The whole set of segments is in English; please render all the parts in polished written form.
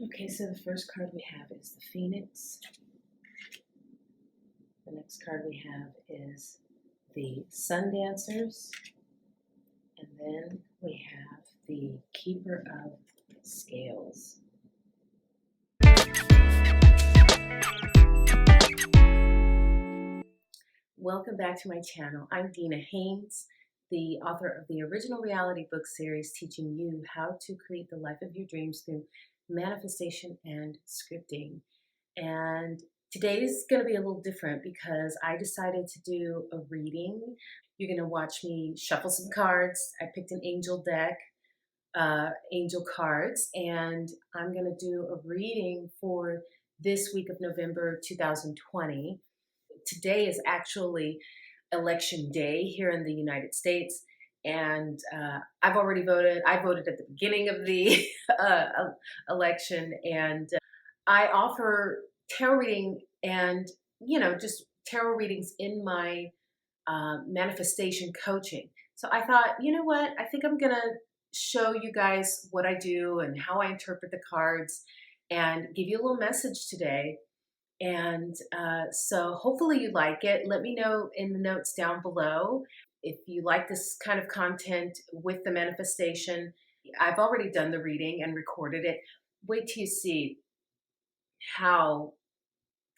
Okay, so the first card we have is the Phoenix. The next card we have is the Sun Dancers. And then we have the Keeper of Scales. Welcome back to my channel. I'm Dina Haynes, the author of the original reality book series teaching you how to create the life of your dreams through manifestation and scripting. And today's going to be a little different because I decided to do a reading. You're going to watch me shuffle some cards. I picked an angel deck, angel cards, and I'm going to do a reading for this week of November 2020. Today is actually election day here in the United States, and I've already voted. I voted at the beginning of the election, and I offer tarot reading and just tarot readings in my manifestation coaching. So I thought, you know what? I think I'm gonna show you guys what I do and how I interpret the cards, and give you a little message today. And so hopefully you like it. Let me know in the notes down below if you like this kind of content with the manifestation. I've already done the reading and recorded it. Wait till you see how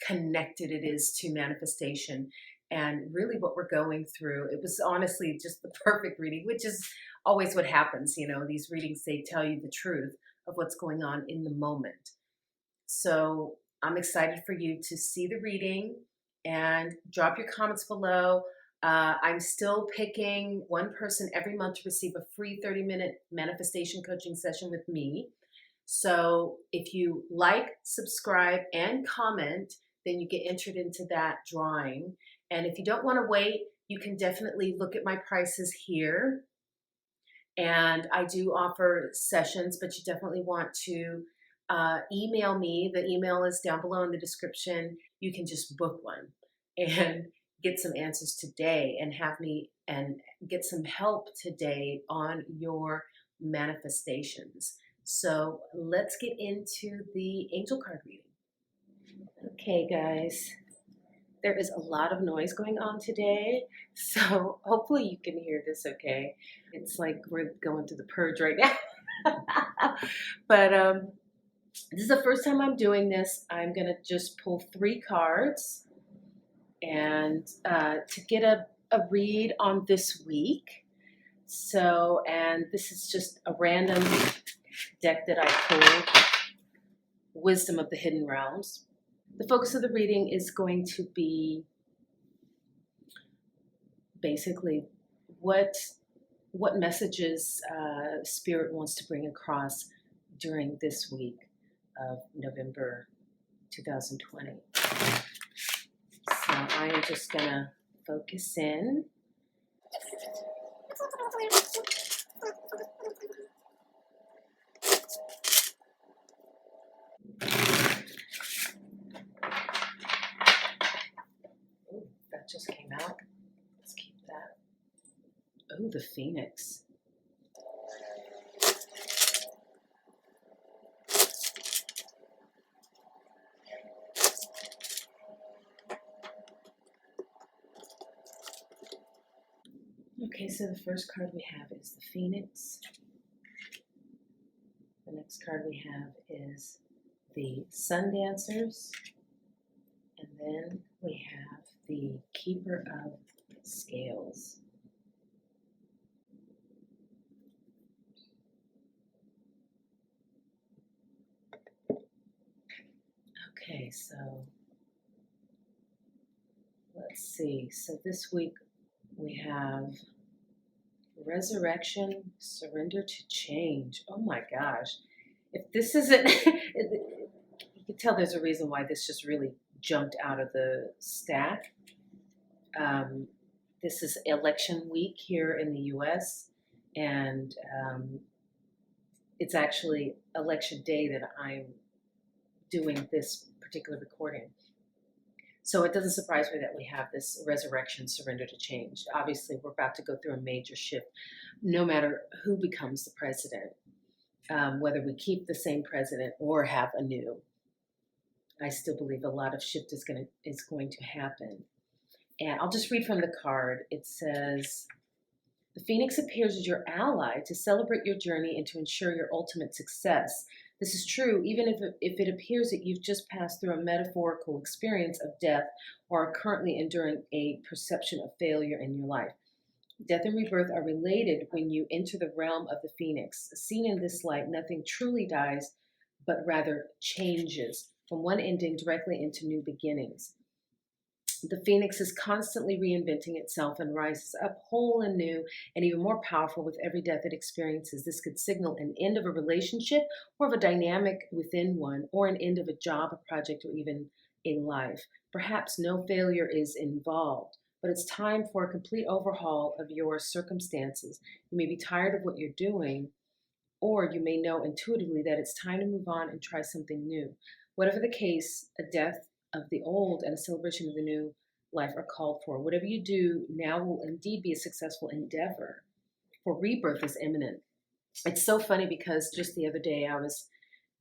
connected it is to manifestation and really what we're going through. It was honestly just the perfect reading, which is always what happens. These readings, they tell you the truth of what's going on in the moment. So I'm excited for you to see the reading and drop your comments below. I'm still picking one person every month to receive a free 30-minute manifestation coaching session with me. So if you like, subscribe, and comment, then you get entered into that drawing. And if you don't want to wait, you can definitely look at my prices here. And I do offer sessions, but you definitely want to email me. The email is down below in the description. You can just book one and get some answers today and have me and get some help today on your manifestations. So let's get into the angel card reading. Okay, guys, there is a lot of noise going on today, so hopefully you can hear this okay. It's like we're going through the purge right now. But this is the first time I'm doing this. I'm going to just pull 3 cards and to get a read on this week. So, and this is just a random deck that I pulled, Wisdom of the Hidden Realms. The focus of the reading is going to be basically what messages Spirit wants to bring across during this week of November 2020. So I am just gonna focus in. Ooh, that just came out. Let's keep that. Oh, the Phoenix. Okay, so the first card we have is the Phoenix. The next card we have is the Sun Dancers. And then we have the Keeper of Scales. Okay, so let's see. So this week we have Resurrection, Surrender to Change. Oh my gosh. If this isn't, you can tell there's a reason why this just really jumped out of the stack. This is election week here in the US, and it's actually election day that I'm doing this particular recording. So it doesn't surprise me that we have this resurrection, surrender to change. Obviously, we're about to go through a major shift, no matter who becomes the president. whether we keep the same president or have a new. I still believe a lot of shift is going to happen. And I'll just read from the card. It says, the Phoenix appears as your ally to celebrate your journey and to ensure your ultimate success. This is true even if it appears that you've just passed through a metaphorical experience of death or are currently enduring a perception of failure in your life. Death and rebirth are related when you enter the realm of the Phoenix. Seen in this light, nothing truly dies, but rather changes from one ending directly into new beginnings. The Phoenix is constantly reinventing itself and rises up whole and new and even more powerful with every death it experiences. This could signal an end of a relationship or of a dynamic within one, or an end of a job, a project, or even a life. Perhaps no failure is involved, but it's time for a complete overhaul of your circumstances. You may be tired of what you're doing, or you may know intuitively that it's time to move on and try something new. Whatever the case, a death of the old and a celebration of the new life are called for. Whatever you do now will indeed be a successful endeavor, for rebirth is imminent. It's so funny because just the other day I was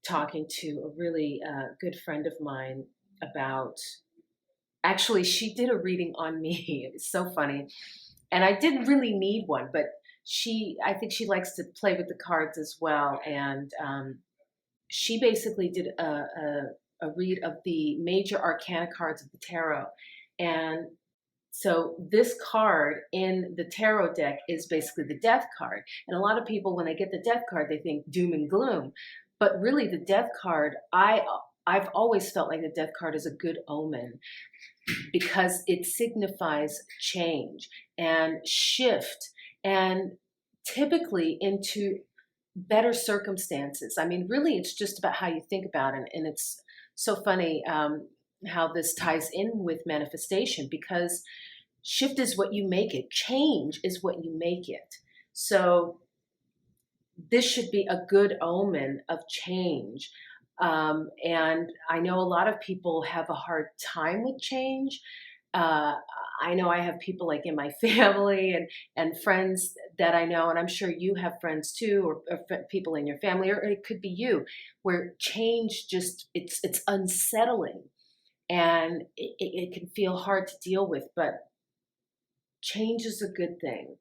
talking to a really good friend of mine about, actually, she did a reading on me. It was so funny. And I didn't really need one, but I think she likes to play with the cards as well. And she basically did a read of the major arcana cards of the tarot. And so this card in the tarot deck is basically the death card. And a lot of people, when they get the death card, they think doom and gloom. But really the death card, I've always felt like the death card is a good omen because it signifies change and shift, and typically into better circumstances. I mean, really, it's just about how you think about it. And it's so funny how this ties in with manifestation, because shift is what you make it. Change is what you make it. So this should be a good omen of change. And I know a lot of people have a hard time with change. I know I have people like in my family and friends that I know, and I'm sure you have friends too, or people in your family, or it could be you, where change just, it's unsettling, and it can feel hard to deal with, but change is a good thing.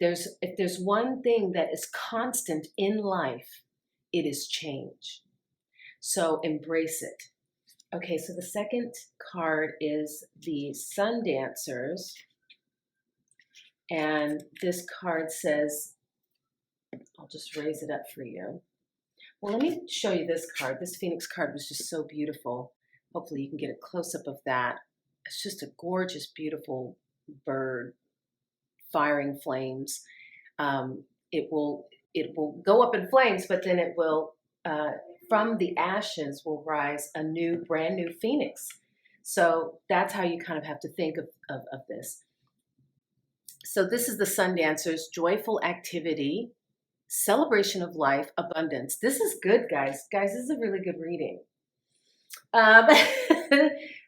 If there's one thing that is constant in life, it is change. So embrace it. Okay, so the second card is the Sun Dancers. And this card says, I'll just raise it up for you. Well, let me show you this card. This Phoenix card was just so beautiful. Hopefully you can get a close-up of that. It's just a gorgeous, beautiful bird firing flames. It will go up in flames, but then it will, from the ashes will rise a brand new phoenix. So that's how you kind of have to think of this. So this is the Sun Dancers: joyful activity, celebration of life, abundance. This is good, guys. Guys, this is a really good reading.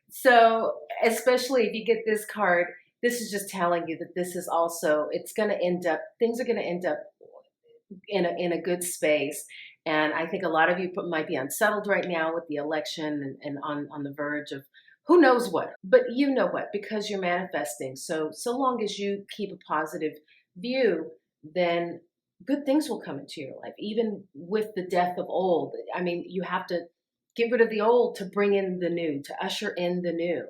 So especially if you get this card, this is just telling you that this is also, things are going to end up in a good space. And I think a lot of you might be unsettled right now with the election and on the verge of who knows what, but you know what, because you're manifesting. So long as you keep a positive view, then good things will come into your life, even with the death of old. I mean, you have to get rid of the old to bring in the new, to usher in the new.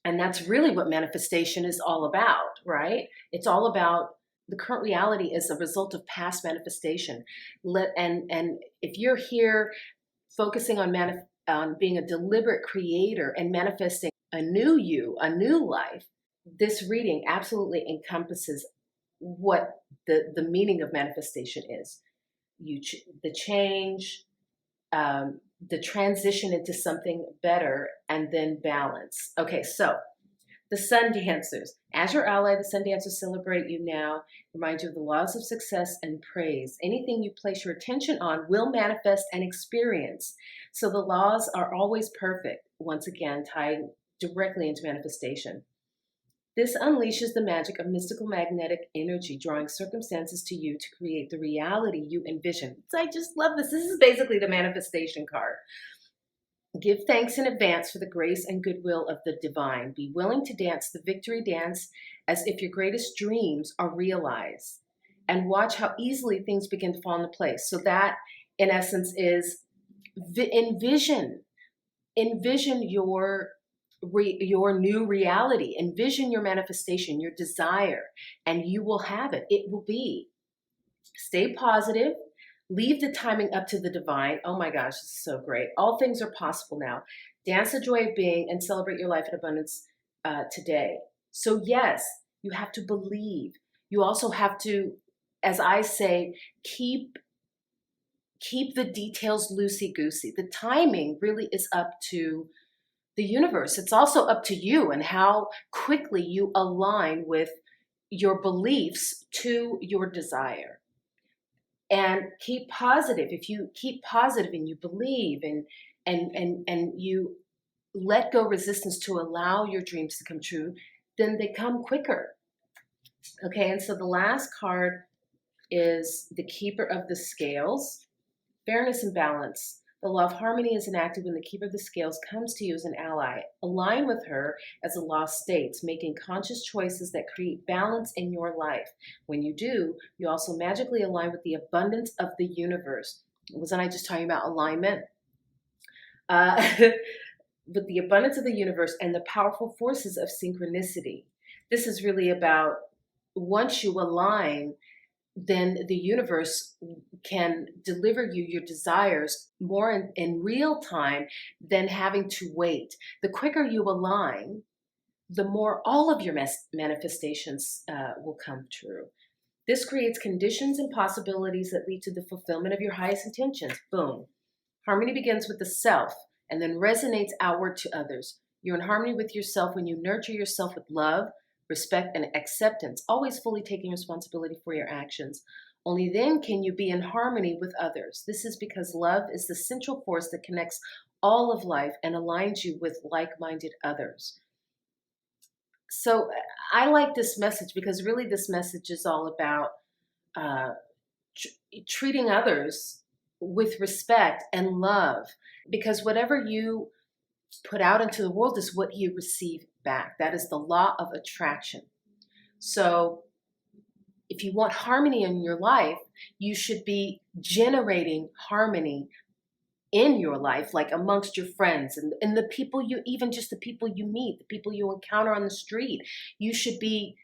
And that's really what manifestation is all about, right? It's all about the current reality is a result of past manifestation. And if you're here focusing on being a deliberate creator and manifesting a new you, a new life, this reading absolutely encompasses what the meaning of manifestation is. The change, the transition into something better, and then balance. Okay, so the Sun Dancers. As your ally, the Sun Dancers celebrate you now, remind you of the laws of success and praise. Anything you place your attention on will manifest and experience. So the laws are always perfect, once again, tied directly into manifestation. This unleashes the magic of mystical magnetic energy, drawing circumstances to you to create the reality you envision. So I just love this. This is basically the manifestation card. Give thanks in advance for the grace and goodwill of the divine. Be willing to dance the victory dance as if your greatest dreams are realized. And watch how easily things begin to fall into place. So that, in essence, is envision your new reality. Envision your manifestation, your desire, and you will have it. It will be. Stay positive. Leave the timing up to the divine. Oh my gosh, this is so great. All things are possible now. Dance the joy of being and celebrate your life in abundance today. So yes, you have to believe. You also have to, as I say, keep the details loosey-goosey. The timing really is up to the universe. It's also up to you and how quickly you align with your beliefs to your desire. And keep positive. If you keep positive and you believe and you let go resistance to allow your dreams to come true, then they come quicker. Okay, and so the last card is the Keeper of the Scales. Fairness and balance. The law of harmony is enacted when the Keeper of the Scales comes to you as an ally. Align with her as the law states, making conscious choices that create balance in your life. When you do, you also magically align with the abundance of the universe. Wasn't I just talking about alignment? With the abundance of the universe and the powerful forces of synchronicity. This is really about once you align, then the universe can deliver you your desires more in real time than having to wait. The quicker you align, the more all of your manifestations will come true. This creates conditions and possibilities that lead to the fulfillment of your highest intentions. Boom. Harmony begins with the self and then resonates outward to others. You're in harmony with yourself when you nurture yourself with love, respect, and acceptance, always fully taking responsibility for your actions. Only then can you be in harmony with others. This is because love is the central force that connects all of life and aligns you with like-minded others. So I like this message because really this message is all about treating others with respect and love, because whatever you put out into the world is what you receive back. That is the law of attraction. So if you want harmony in your life, you should be generating harmony in your life, like amongst your friends and the people you, even just the people you meet, the people you encounter on the street. You should be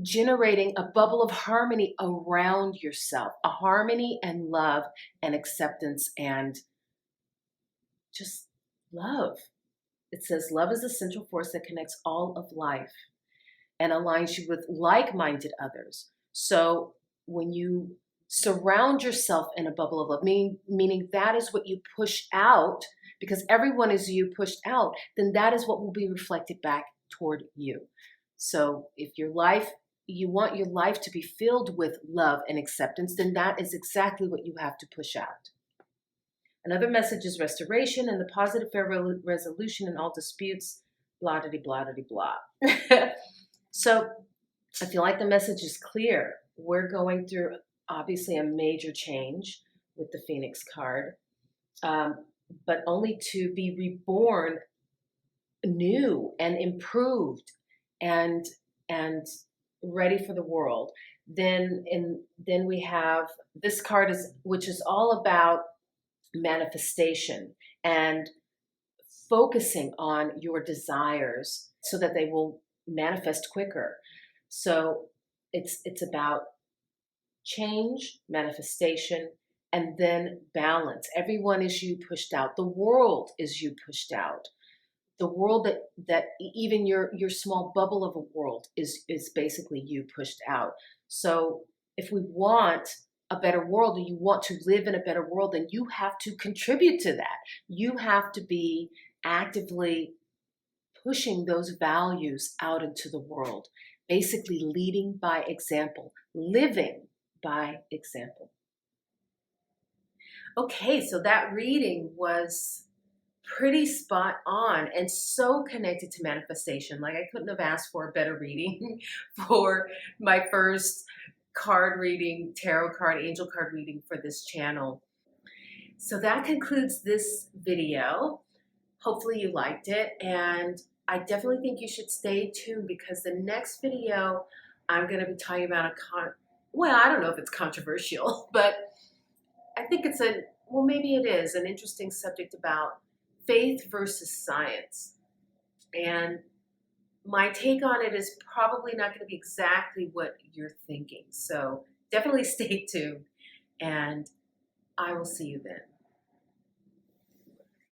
generating a bubble of harmony around yourself, a harmony and love and acceptance and just love. It says love is the central force that connects all of life and aligns you with like-minded others. So when you surround yourself in a bubble of love, meaning that is what you push out, because everyone is you pushed out, then that is what will be reflected back toward you. So if you want your life to be filled with love and acceptance, then that is exactly what you have to push out. Another message is restoration and the positive fair resolution in all disputes, blah, blah, blah, blah. So I feel like the message is clear. We're going through obviously a major change with the Phoenix card, but only to be reborn new and improved and ready for the world. Then we have this card which is all about manifestation and focusing on your desires so that they will manifest quicker. So it's about change, manifestation, and then balance. Everyone is you pushed out. The world is you pushed out. The world that even your small bubble of a world is basically you pushed out. So if we want a better world and you want to live in a better world, then you have to contribute to that. You have to be actively pushing those values out into the world, basically leading by example, living by example. Okay, so that reading was pretty spot on and so connected to manifestation. Like, I couldn't have asked for a better reading for my first card reading, tarot card, angel card reading for this channel. So that concludes this video. Hopefully you liked it, and I definitely think you should stay tuned, because the next video I'm going to be talking about well, I don't know if it's controversial, but I think it's well, maybe it is an interesting subject about faith versus science. And my take on it is probably not going to be exactly what you're thinking. So definitely stay tuned, and I will see you then.